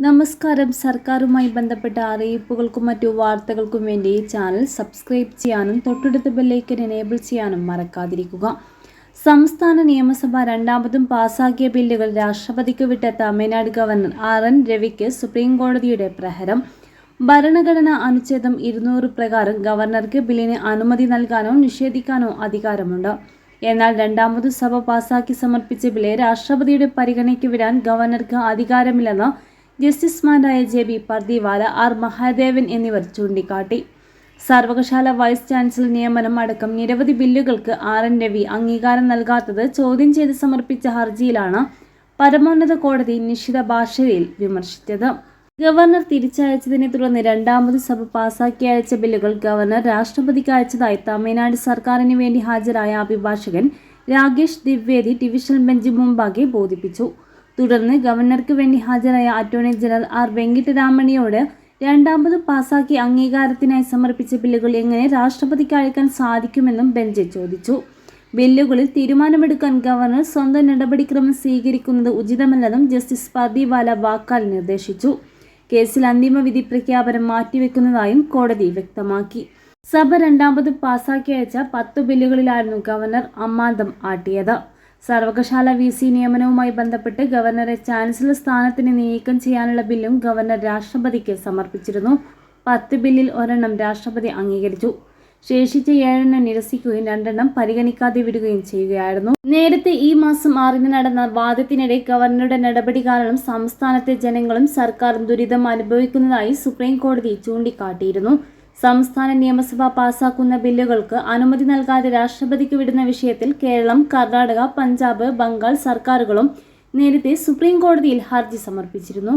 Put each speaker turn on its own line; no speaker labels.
നമസ്കാരം. സർക്കാരുമായി ബന്ധപ്പെട്ട അറിയിപ്പുകൾക്കും മറ്റു വാർത്തകൾക്കും വേണ്ടി ഈ ചാനൽ സബ്സ്ക്രൈബ് ചെയ്യാനും തൊട്ടടുത്ത ബെല്ലൈക്കൻ എനേബിൾ ചെയ്യാനും മറക്കാതിരിക്കുക. സംസ്ഥാന നിയമസഭ രണ്ടാമതും പാസാക്കിയ ബില്ലുകൾ രാഷ്ട്രപതിക്ക് വിട്ട തമിഴ്നാട് ഗവർണർ RN രവിക്ക് സുപ്രീംകോടതിയുടെ പ്രഹരം. ഭരണഘടനാ അനുച്ഛേദം 200 പ്രകാരം ഗവർണർക്ക് ബില്ലിന് അനുമതി നൽകാനോ നിഷേധിക്കാനോ അധികാരമുണ്ട്. എന്നാൽ രണ്ടാമതു സഭ പാസാക്കി സമർപ്പിച്ച ബില്ല് രാഷ്ട്രപതിയുടെ പരിഗണനയ്ക്ക് വിടാൻ ഗവർണർക്ക് അധികാരമില്ലെന്ന് ജസ്റ്റിസുമാരായ JB പർദിവാല, R മഹാദേവൻ എന്നിവർ ചൂണ്ടിക്കാട്ടി. സർവകലാശാല വൈസ് ചാൻസലർ നിയമനം അടക്കം നിരവധി ബില്ലുകൾക്ക് RN രവി അംഗീകാരം നൽകാത്തത് ചോദ്യം ചെയ്ത് സമർപ്പിച്ച ഹർജിയിലാണ് പരമോന്നത കോടതി നിശ്ചിത ഭാഷയിൽ വിമർശിച്ചത്. ഗവർണർ തിരിച്ചയച്ചതിനെ തുടർന്ന് രണ്ടാമത് സഭ പാസാക്കി അയച്ച ബില്ലുകൾ ഗവർണർ രാഷ്ട്രപതിക്ക് അയച്ചതായി തമിഴ്നാട് സർക്കാരിന് വേണ്ടി ഹാജരായ അഭിഭാഷകൻ രാകേഷ് ദ്വിവേദി ഡിവിഷണൽ ബെഞ്ച് മുമ്പാകെ ബോധിപ്പിച്ചു. തുടർന്ന് ഗവർണർക്ക് വേണ്ടി ഹാജരായ അറ്റോർണി ജനറൽ R വെങ്കിട്ടരാമണിയോട് രണ്ടാമത് പാസാക്കി അംഗീകാരത്തിനായി സമർപ്പിച്ച ബില്ലുകൾ എങ്ങനെ രാഷ്ട്രപതിക്ക് അയക്കാൻ സാധിക്കുമെന്നും ബെഞ്ച് ചോദിച്ചു. ബില്ലുകളിൽ തീരുമാനമെടുക്കാൻ ഗവർണർ സ്വന്തം നടപടിക്രമം സ്വീകരിക്കുന്നത് ഉചിതമല്ലെന്നും ജസ്റ്റിസ് പർദിവാല വാക്കാൽ നിർദ്ദേശിച്ചു. കേസിൽ അന്തിമ വിധി പ്രഖ്യാപനം മാറ്റിവെക്കുന്നതായും കോടതി വ്യക്തമാക്കി. സഭ രണ്ടാമത് പാസാക്കി അയച്ച 10 ബില്ലുകളിലായിരുന്നു ഗവർണർ അമ്മാന്തം ആട്ടിയത്. സർവകലാശാല VC നിയമനവുമായി ബന്ധപ്പെട്ട് ഗവർണറെ ചാൻസലർ സ്ഥാനത്തിന് നീക്കം ചെയ്യാനുള്ള ബില്ലും ഗവർണർ രാഷ്ട്രപതിക്ക് സമർപ്പിച്ചിരുന്നു. 10 ബില്ലിൽ 1 രാഷ്ട്രപതി അംഗീകരിച്ചു. ശേഷിച്ച 7 നിരസിക്കുകയും 2 പരിഗണിക്കാതെ വിടുകയും ചെയ്യുകയായിരുന്നു. നേരത്തെ ഈ മാസം 6 നടന്ന വാദത്തിനിടെ ഗവർണറുടെ നടപടി കാരണം സംസ്ഥാനത്തെ ജനങ്ങളും സർക്കാരും ദുരിതം അനുഭവിക്കുന്നതായി സുപ്രീം കോടതി ചൂണ്ടിക്കാട്ടിയിരുന്നു. സംസ്ഥാന നിയമസഭ പാസാക്കുന്ന ബില്ലുകൾക്ക് അനുമതി നൽകാതെ രാഷ്ട്രപതിക്ക് വിടുന്ന വിഷയത്തിൽ കേരളം, കർണാടക, പഞ്ചാബ്, ബംഗാൾ സർക്കാരുകളും നേരത്തെ സുപ്രീം കോടതിയിൽ ഹർജി സമർപ്പിച്ചിരുന്നു.